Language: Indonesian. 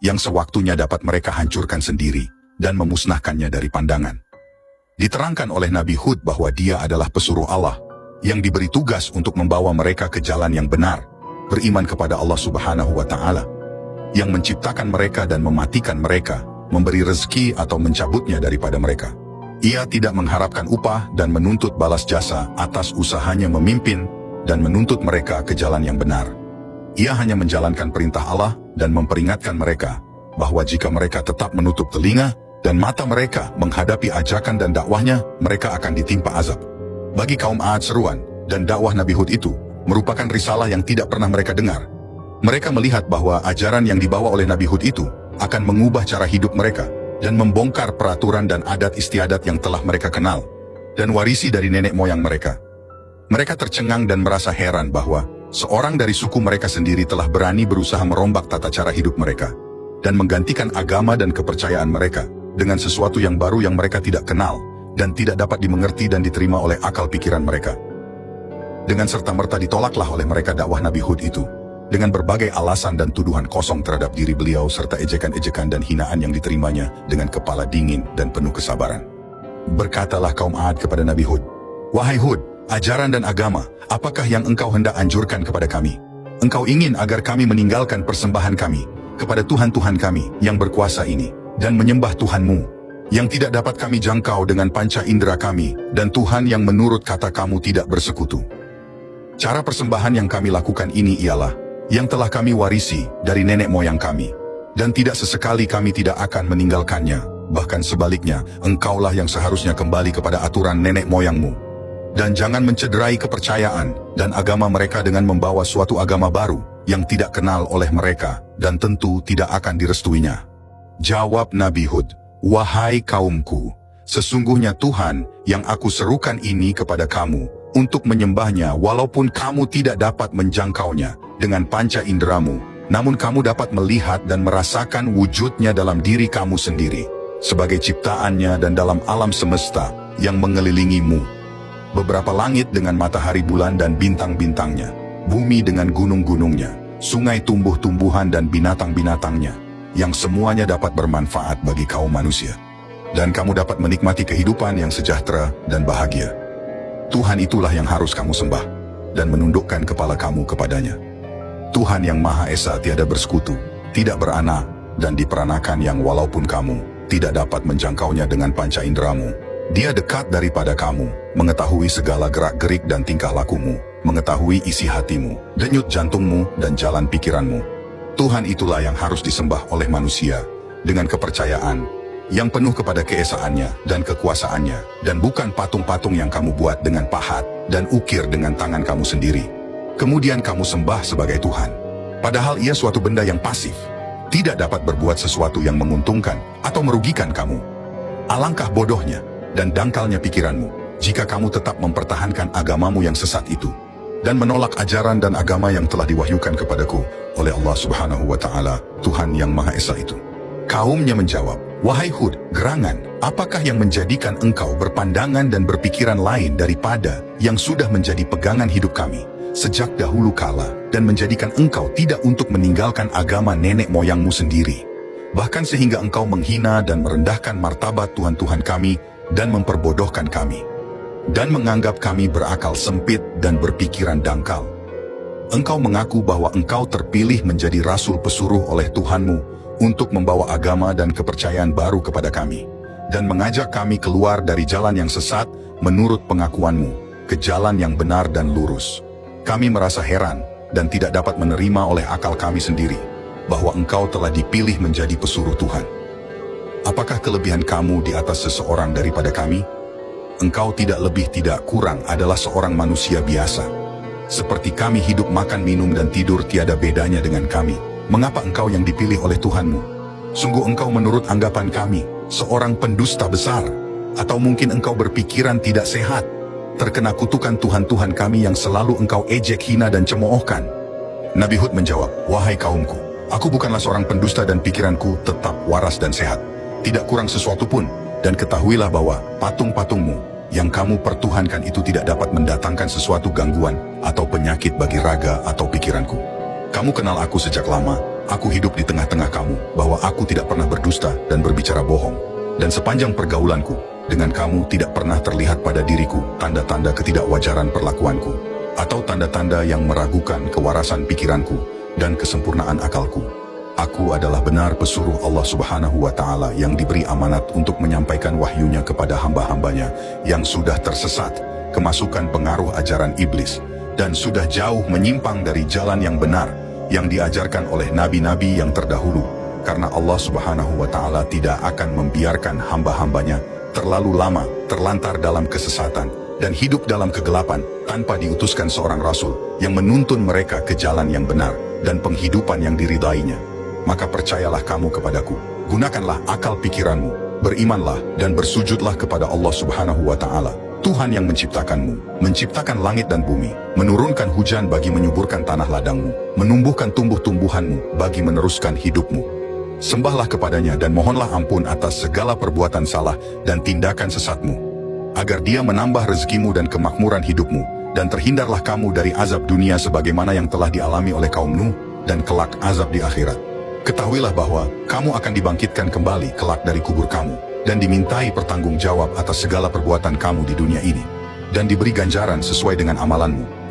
yang sewaktunya dapat mereka hancurkan sendiri dan memusnahkannya dari pandangan. Diterangkan oleh Nabi Hud bahwa dia adalah pesuruh Allah yang diberi tugas untuk membawa mereka ke jalan yang benar, beriman kepada Allah Subhanahu wa Ta'ala, yang menciptakan mereka dan mematikan mereka, memberi rezeki atau mencabutnya daripada mereka. Ia tidak mengharapkan upah dan menuntut balas jasa atas usahanya memimpin dan menuntut mereka ke jalan yang benar. Ia hanya menjalankan perintah Allah dan memperingatkan mereka bahwa jika mereka tetap menutup telinga dan mata mereka menghadapi ajakan dan dakwahnya, mereka akan ditimpa azab. Bagi kaum Ad, seruan dan dakwah Nabi Hud itu merupakan risalah yang tidak pernah mereka dengar. Mereka melihat bahwa ajaran yang dibawa oleh Nabi Hud itu akan mengubah cara hidup mereka dan membongkar peraturan dan adat istiadat yang telah mereka kenal dan warisi dari nenek moyang mereka. Mereka tercengang dan merasa heran bahwa seorang dari suku mereka sendiri telah berani berusaha merombak tata cara hidup mereka dan menggantikan agama dan kepercayaan mereka dengan sesuatu yang baru yang mereka tidak kenal dan tidak dapat dimengerti dan diterima oleh akal pikiran mereka. Dengan serta-merta ditolaklah oleh mereka dakwah Nabi Hud itu, dengan berbagai alasan dan tuduhan kosong terhadap diri beliau serta ejekan-ejekan dan hinaan yang diterimanya dengan kepala dingin dan penuh kesabaran. Berkatalah kaum Ad kepada Nabi Hud, "Wahai Hud, ajaran dan agama, apakah yang engkau hendak anjurkan kepada kami? Engkau ingin agar kami meninggalkan persembahan kami kepada Tuhan-Tuhan kami yang berkuasa ini, dan menyembah Tuhan-Mu, yang tidak dapat kami jangkau dengan panca indera kami, dan Tuhan yang menurut kata kamu tidak bersekutu. Cara persembahan yang kami lakukan ini ialah yang telah kami warisi dari nenek moyang kami, dan tidak sesekali kami tidak akan meninggalkannya. Bahkan sebaliknya, engkaulah yang seharusnya kembali kepada aturan nenek moyangmu. Dan jangan mencederai kepercayaan dan agama mereka dengan membawa suatu agama baru yang tidak kenal oleh mereka, dan tentu tidak akan direstuinya." Jawab Nabi Hud, "Wahai kaumku, sesungguhnya Tuhan yang aku serukan ini kepada kamu untuk menyembahnya walaupun kamu tidak dapat menjangkaunya dengan panca inderamu, namun kamu dapat melihat dan merasakan wujudnya dalam diri kamu sendiri, sebagai ciptaannya dan dalam alam semesta yang mengelilingimu. Beberapa langit dengan matahari bulan dan bintang-bintangnya, bumi dengan gunung-gunungnya, sungai tumbuh-tumbuhan dan binatang-binatangnya, yang semuanya dapat bermanfaat bagi kaum manusia. Dan kamu dapat menikmati kehidupan yang sejahtera dan bahagia. Tuhan itulah yang harus kamu sembah dan menundukkan kepala kamu kepadanya. Tuhan yang Maha Esa tiada bersekutu, tidak beranak, dan diperanakan yang walaupun kamu tidak dapat menjangkaunya dengan panca inderamu, Dia dekat daripada kamu, mengetahui segala gerak-gerik dan tingkah lakumu, mengetahui isi hatimu, denyut jantungmu dan jalan pikiranmu. Tuhan itulah yang harus disembah oleh manusia dengan kepercayaan yang penuh kepada keesaannya dan kekuasaannya, dan bukan patung-patung yang kamu buat dengan pahat dan ukir dengan tangan kamu sendiri. Kemudian kamu sembah sebagai Tuhan, padahal ia suatu benda yang pasif, tidak dapat berbuat sesuatu yang menguntungkan atau merugikan kamu. Alangkah bodohnya dan dangkalnya pikiranmu jika kamu tetap mempertahankan agamamu yang sesat itu dan menolak ajaran dan agama yang telah diwahyukan kepadaku oleh Allah Subhanahu wa Ta'ala, Tuhan yang Maha Esa itu." Kaumnya menjawab, "Wahai Hud, gerangan, apakah yang menjadikan engkau berpandangan dan berpikiran lain daripada yang sudah menjadi pegangan hidup kami sejak dahulu kala, dan menjadikan engkau tidak untuk meninggalkan agama nenek moyangmu sendiri, bahkan sehingga engkau menghina dan merendahkan martabat Tuhan-Tuhan kami dan memperbodohkan kami, dan menganggap kami berakal sempit dan berpikiran dangkal. Engkau mengaku bahwa engkau terpilih menjadi rasul pesuruh oleh Tuhanmu untuk membawa agama dan kepercayaan baru kepada kami, dan mengajak kami keluar dari jalan yang sesat menurut pengakuanmu, ke jalan yang benar dan lurus. Kami merasa heran dan tidak dapat menerima oleh akal kami sendiri, bahwa engkau telah dipilih menjadi pesuruh Tuhan. Apakah kelebihan kamu di atas seseorang daripada kami? Engkau tidak lebih tidak kurang adalah seorang manusia biasa. Seperti kami hidup, makan, minum, dan tidur tiada bedanya dengan kami. Mengapa engkau yang dipilih oleh Tuhanmu? Sungguh engkau menurut anggapan kami seorang pendusta besar, atau mungkin engkau berpikiran tidak sehat, terkena kutukan Tuhan-Tuhan kami yang selalu engkau ejek, hina, dan cemoohkan." Nabi Hud menjawab, "Wahai kaumku, aku bukanlah seorang pendusta dan pikiranku tetap waras dan sehat, tidak kurang sesuatu pun, dan ketahuilah bahwa patung-patungmu yang kamu pertuhankan itu tidak dapat mendatangkan sesuatu gangguan atau penyakit bagi raga atau pikiranku. Kamu kenal aku sejak lama, aku hidup di tengah-tengah kamu, bahwa aku tidak pernah berdusta dan berbicara bohong. Dan sepanjang pergaulanku dengan kamu tidak pernah terlihat pada diriku tanda-tanda ketidakwajaran perlakuanku, atau tanda-tanda yang meragukan kewarasan pikiranku dan kesempurnaan akalku. Aku adalah benar pesuruh Allah Subhanahu wa Ta'ala yang diberi amanat untuk menyampaikan wahyunya kepada hamba-hambanya yang sudah tersesat kemasukan pengaruh ajaran iblis dan sudah jauh menyimpang dari jalan yang benar yang diajarkan oleh nabi-nabi yang terdahulu, karena Allah Subhanahu wa Ta'ala tidak akan membiarkan hamba-hambanya terlalu lama terlantar dalam kesesatan dan hidup dalam kegelapan tanpa diutuskan seorang rasul yang menuntun mereka ke jalan yang benar dan penghidupan yang diridainya. Maka percayalah kamu kepadaku, gunakanlah akal pikiranmu, berimanlah dan bersujudlah kepada Allah Subhanahu wa Ta'ala, Tuhan yang menciptakanmu, menciptakan langit dan bumi, menurunkan hujan bagi menyuburkan tanah ladangmu, menumbuhkan tumbuh-tumbuhanmu bagi meneruskan hidupmu. Sembahlah kepadanya dan mohonlah ampun atas segala perbuatan salah dan tindakan sesatmu, agar dia menambah rezekimu dan kemakmuran hidupmu, dan terhindarlah kamu dari azab dunia sebagaimana yang telah dialami oleh kaum Nuh, dan kelak azab di akhirat. Ketahuilah bahwa kamu akan dibangkitkan kembali kelak dari kubur kamu, dan dimintai pertanggungjawab atas segala perbuatan kamu di dunia ini, dan diberi ganjaran sesuai dengan amalanmu.